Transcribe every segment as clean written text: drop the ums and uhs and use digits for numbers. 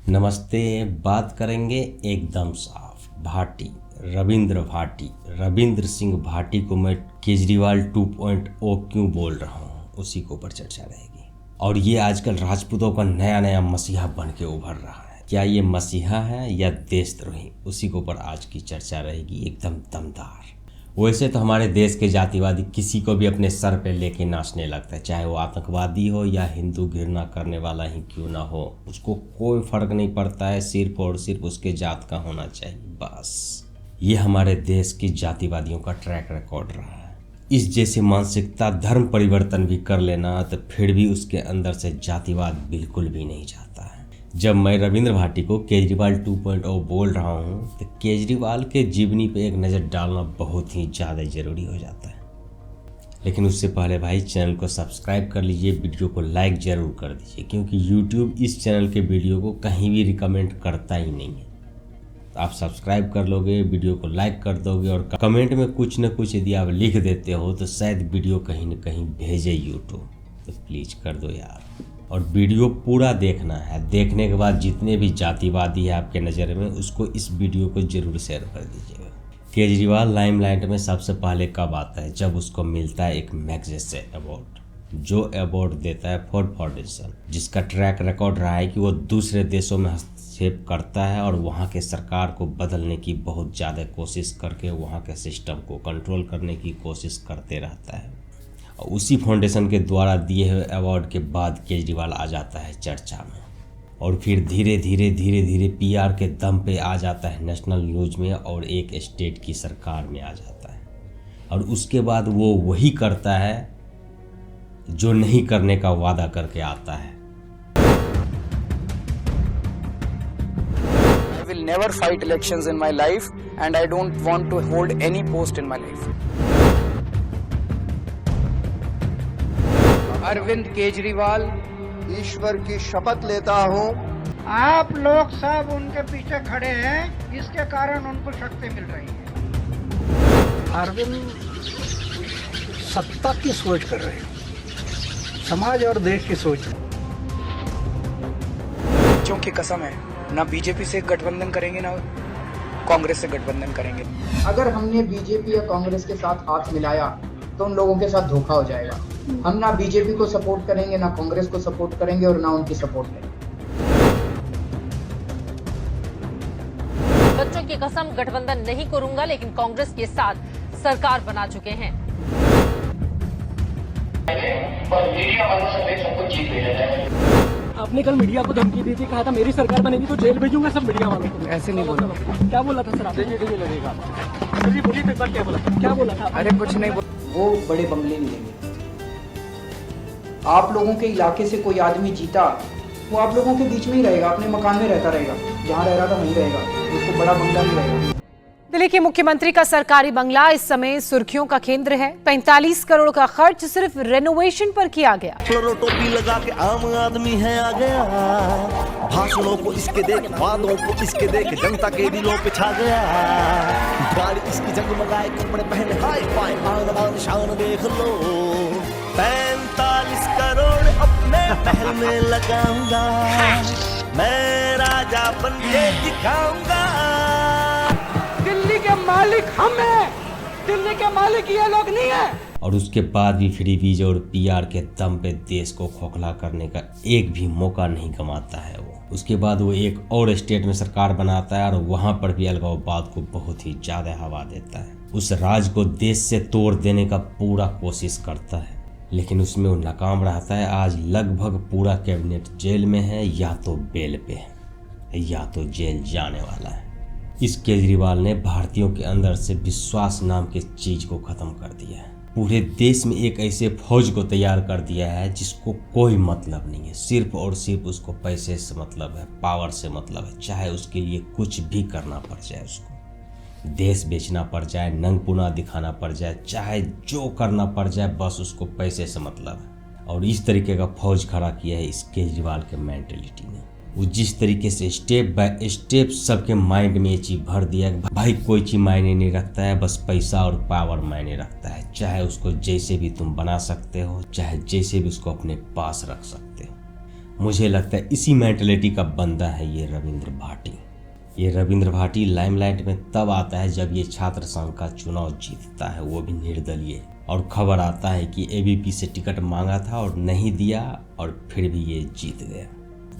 नमस्ते। बात करेंगे एकदम साफ भाटी, रविंद्र सिंह भाटी को मैं केजरीवाल 2.0 क्यों बोल रहा हूँ, उसी के ऊपर चर्चा रहेगी। और ये आजकल राजपूतों का नया मसीहा बन के उभर रहा है। क्या ये मसीहा है या देशद्रोही, उसी के ऊपर आज की चर्चा रहेगी एकदम दमदार। वैसे तो हमारे देश के जातिवादी किसी को भी अपने सर पे लेके नाचने लगता है, चाहे वो आतंकवादी हो या हिंदू घृणा करने वाला ही क्यों ना हो, उसको कोई फर्क नहीं पड़ता है, सिर्फ और सिर्फ उसके जात का होना चाहिए बस। ये हमारे देश की जातिवादियों का ट्रैक रिकॉर्ड रहा है। इस जैसी मानसिकता धर्म परिवर्तन भी कर लेना तो फिर भी उसके अंदर से जातिवाद बिल्कुल भी नहीं जाता है। जब मैं रविंद्र भाटी को केजरीवाल 2.0 बोल रहा हूँ तो केजरीवाल के जीवनी पे एक नज़र डालना बहुत ही ज़्यादा ज़रूरी हो जाता है। लेकिन उससे पहले भाई चैनल को सब्सक्राइब कर लीजिए, वीडियो को लाइक ज़रूर कर दीजिए, क्योंकि यूट्यूब इस चैनल के वीडियो को कहीं भी रिकमेंड करता ही नहीं है। तो आप सब्सक्राइब कर लोगे, वीडियो को लाइक कर दोगे और कमेंट में कुछ न कुछ यदि आप लिख देते हो तो शायद वीडियो कहीं न कहीं भेजे यूट्यूब। तो प्लीज़ कर दो यार। और वीडियो पूरा देखना है, देखने के बाद जितने भी जातिवादी है आपके नज़र में, उसको इस वीडियो को जरूर शेयर कर दीजिएगा। केजरीवाल लाइमलाइट में सबसे पहले कब आता है? जब उसको मिलता है एक मैग्सेसे अवार्ड, जो अवार्ड देता है फोर्ड फाउंडेशन, जिसका ट्रैक रिकॉर्ड रहा है कि वो दूसरे देशों में हस्तक्षेप करता है और वहाँ के सरकार को बदलने की बहुत ज़्यादा कोशिश करके वहाँ के सिस्टम को कंट्रोल करने की कोशिश करते रहता है। उसी फाउंडेशन के द्वारा दिए हुए अवार्ड के बाद केजरीवाल आ जाता है चर्चा में, और फिर धीरे धीरे पीआर के दम पे आ जाता है नेशनल न्यूज़ में और एक स्टेट की सरकार में आ जाता है। और उसके बाद वो वही करता है जो नहीं करने का वादा करके आता है। I will never fight elections in my life and I don't want to hold any post in my life. Arvind Kejriwal ईश्वर की शपथ लेता हूँ। आप लोग सब उनके पीछे खड़े हैं, इसके कारण उनको शक्ति मिल रही है। अरविंद सत्ता की सोच कर रहे हैं, समाज और देश की सोच। बच्चों की कसम है, ना बीजेपी से गठबंधन करेंगे ना कांग्रेस से गठबंधन करेंगे। अगर हमने बीजेपी या कांग्रेस के साथ हाथ मिलाया तो उन लोगों के साथ धोखा हो जाएगा। हम ना बीजेपी को सपोर्ट करेंगे, ना कांग्रेस को सपोर्ट करेंगे और ना उनकी सपोर्ट करेंगे। बच्चों की कसम, गठबंधन नहीं करूंगा, लेकिन कांग्रेस के साथ सरकार बना चुके हैं। आपने कल मीडिया को धमकी दी थी, कहा था मेरी सरकार बनेगी तो जेल भेजूंगा सब मीडिया वालों को। ऐसे नहीं बोला। क्या बोला था सर आपने? लगेगा क्या बोला था? अरे कुछ नहीं वो बड़े बंगले मिलेंगे। आप लोगों के इलाके से कोई आदमी जीता, वो आप लोगों के बीच में ही रहेगा, अपने मकान में रहता रहेगा, जहाँ रह रहा था वहीं रहेगा, उसको बड़ा बंगला नहीं रहेगा। दिल्ली के मुख्यमंत्री का सरकारी बंगला इस समय सुर्खियों का केंद्र है। 45 करोड़ का खर्च सिर्फ रेनोवेशन पर किया गया। टोपी लगा के आम आदमी है आ गया, भाषणों को इसके देख, वादों को इसके देख, जनता के दिलों पे छा गया। गाड़ी इसकी जगमगाए, कपड़े पहने हाई फाई, आन शान देख लो। 45 करोड़ अपने महल में लगाऊंगा, मैं राजा बन के दिखाऊंगा। दिल्ली के मालिक हम हैं, दिल्ली के मालिक ये लोग नहीं है। और उसके बाद भी फ्रीबीज और पीआर के दम पे देश को खोखला करने का एक भी मौका नहीं गंवाता है वो। उसके बाद वो एक और स्टेट में सरकार बनाता है और वहाँ पर भी अलगाववाद को बहुत ही ज़्यादा हवा देता है। उस राज को देश से तोड़ देने का पूरा कोशिश करता है, लेकिन उसमें वो नाकाम रहता है। आज लगभग पूरा कैबिनेट जेल में है, या तो बेल पे है या तो जेल जाने वाला है। इस केजरीवाल ने भारतीयों के अंदर से विश्वास नाम की चीज को खत्म कर दिया है। पूरे देश में एक ऐसे फौज को तैयार कर दिया है जिसको कोई मतलब नहीं है, सिर्फ और सिर्फ उसको पैसे से मतलब है, पावर से मतलब है। चाहे उसके लिए कुछ भी करना पड़ जाए, उसको देश बेचना पड़ जाए, नंगपुना दिखाना पड़ जाए, चाहे जो करना पड़ जाए, बस उसको पैसे से मतलब है। और इस तरीके का फौज खड़ा किया है इस केजरीवाल के मेंटेलिटी ने। वो जिस तरीके से स्टेप बाय स्टेप सबके माइंड में ये चीज़ भर दिया है, भाई कोई चीज़ मायने नहीं रखता है, बस पैसा और पावर मायने रखता है। चाहे उसको जैसे भी तुम बना सकते हो, चाहे जैसे भी उसको अपने पास रख सकते हो। मुझे लगता है इसी मेंटलिटी का बंदा है ये रविंद्र भाटी। ये रविंद्र भाटी लाइमलाइट में तब आता है जब ये छात्र संघ का चुनाव जीतता है, वो भी निर्दलीय, और खबर आता है कि एबीपी से टिकट मांगा था और नहीं दिया और फिर भी ये जीत गया।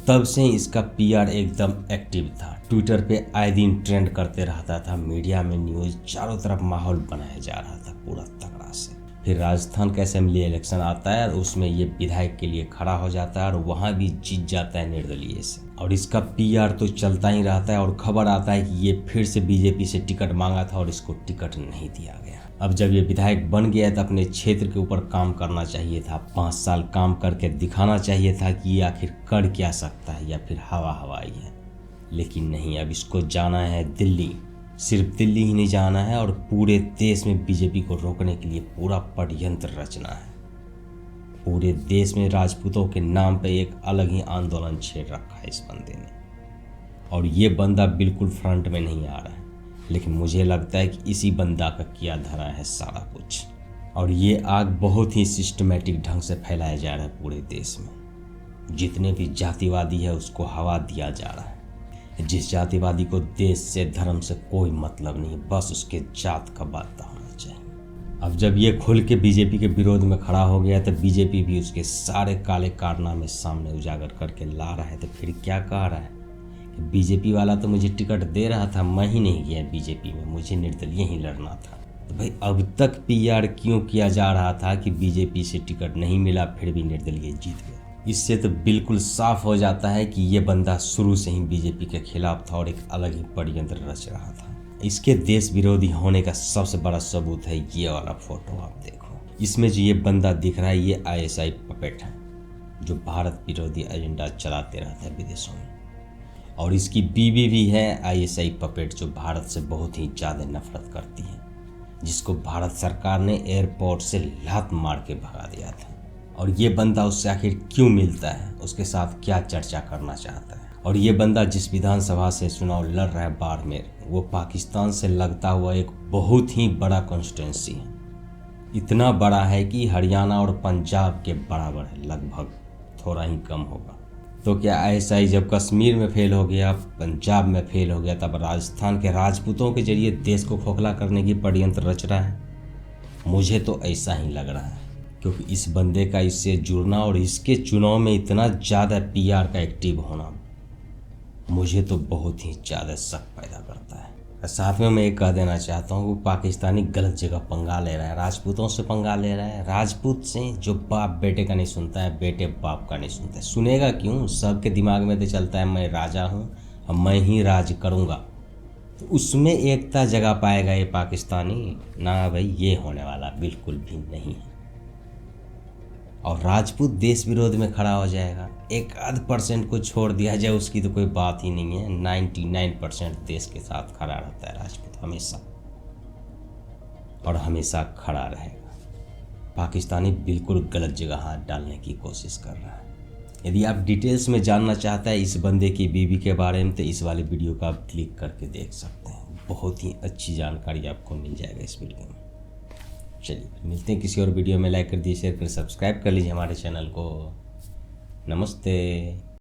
तब से इसका पीआर एकदम एक्टिव था, ट्विटर पे आए दिन ट्रेंड करते रहता था, मीडिया में न्यूज़, चारों तरफ माहौल बनाया जा रहा था पूरा तगड़ा से। फिर राजस्थान का असेंबली इलेक्शन आता है और उसमें ये विधायक के लिए खड़ा हो जाता है और वहाँ भी जीत जाता है निर्दलीय से, और इसका पीआर तो चलता ही रहता है। और खबर आता है कि ये फिर से बीजेपी से टिकट मांगा था और इसको टिकट नहीं दिया गया। अब जब ये विधायक बन गया है तो अपने क्षेत्र के ऊपर काम करना चाहिए था, 5 साल काम करके दिखाना चाहिए था कि ये आखिर कर क्या सकता है, या फिर हवाई है। लेकिन नहीं, अब इसको जाना है दिल्ली। सिर्फ दिल्ली ही नहीं जाना है और पूरे देश में बीजेपी को रोकने के लिए पूरा षड्यंत्र रचना है। पूरे देश में राजपूतों के नाम पे एक अलग ही आंदोलन छेड़ रखा है इस बंदे ने, और ये बंदा बिल्कुल फ्रंट में नहीं आ रहा है, लेकिन मुझे लगता है कि इसी बंदा का किया धरा है सारा कुछ, और ये आग बहुत ही सिस्टमेटिक ढंग से फैलाया जा रहा है पूरे देश में। जितने भी जातिवादी है उसको हवा दिया जा रहा है। जिस जातिवादी को देश से धर्म से कोई मतलब नहीं, बस उसके जात का बात होना चाहिए। अब जब ये खुल के बीजेपी के विरोध में खड़ा हो गया तो बीजेपी भी उसके सारे काले कारनामे सामने उजागर करके ला रहा है। तो फिर क्या कह रहा है कि बीजेपी वाला तो मुझे टिकट दे रहा था, मैं ही नहीं गया बीजेपी में, मुझे निर्दलीय ही लड़ना था। तो भाई अब तक पीआर क्यों किया जा रहा था कि बीजेपी से टिकट नहीं मिला फिर भी निर्दलीय जीत गया? इससे तो बिल्कुल साफ हो जाता है कि ये बंदा शुरू से ही बीजेपी के खिलाफ था और एक अलग ही षड्यंत्र रच रहा था। इसके देश विरोधी होने का सबसे बड़ा सबूत है ये वाला फोटो, आप देखो। इसमें जो ये बंदा दिख रहा है ये आईएसआई पपेट है, जो भारत विरोधी एजेंडा चलाते रहता है विदेशों में, और इसकी बीवी भी है आईएसआई पपेट, जो भारत से बहुत ही ज़्यादा नफरत करती है, जिसको भारत सरकार ने एयरपोर्ट से लात मार के भगा दिया था। और ये बंदा उससे आखिर क्यों मिलता है, उसके साथ क्या चर्चा करना चाहता है? और ये बंदा जिस विधानसभा से चुनाव लड़ रहा है बाड़मेर, वो पाकिस्तान से लगता हुआ एक बहुत ही बड़ा कॉन्स्टिट्यूंसी है। इतना बड़ा है कि हरियाणा और पंजाब के बराबर है, लगभग थोड़ा ही कम होगा। तो क्या ऐसा ही जब कश्मीर में फेल हो गया, पंजाब में फेल हो गया, तब राजस्थान के राजपूतों के जरिए देश को खोखला करने की षड्यंत्र रच रहा है? मुझे तो ऐसा ही लग रहा है, क्योंकि इस बंदे का इससे जुड़ना और इसके चुनाव में इतना ज़्यादा पीआर का एक्टिव होना मुझे तो बहुत ही ज़्यादा शक पैदा करता है। साथ में मैं ये कह देना चाहता हूँ कि पाकिस्तानी गलत जगह पंगा ले रहा है, राजपूतों से पंगा ले रहा है। राजपूत से जो बाप बेटे का नहीं सुनता है, बेटे बाप का नहीं सुनता है, सुनेगा क्यों? सबके दिमाग में तो चलता है मैं राजा हूँ और मैं ही राज करूँगा। तो उसमें एकता जगह पाएगा ये पाकिस्तानी? ना भाई, ये होने वाला बिल्कुल भी नहीं है। और राजपूत देश विरोध में खड़ा हो जाएगा। 1% को छोड़ दिया जाए उसकी तो कोई बात ही नहीं है। 99% देश के साथ खड़ा रहता है राजपूत, हमेशा और हमेशा खड़ा रहेगा। पाकिस्तानी बिल्कुल गलत जगह हाथ डालने की कोशिश कर रहा है। यदि आप डिटेल्स में जानना चाहते हैं इस बंदे की बीवी के बारे में तो इस वाले वीडियो को आप क्लिक करके देख सकते हैं। बहुत ही अच्छी जानकारी आपको मिल जाएगा इस वीडियो में। चलिए मिलते हैं किसी और वीडियो में। लाइक कर दीजिए, शेयर कर, सब्सक्राइब कर लीजिए हमारे चैनल को। नमस्ते।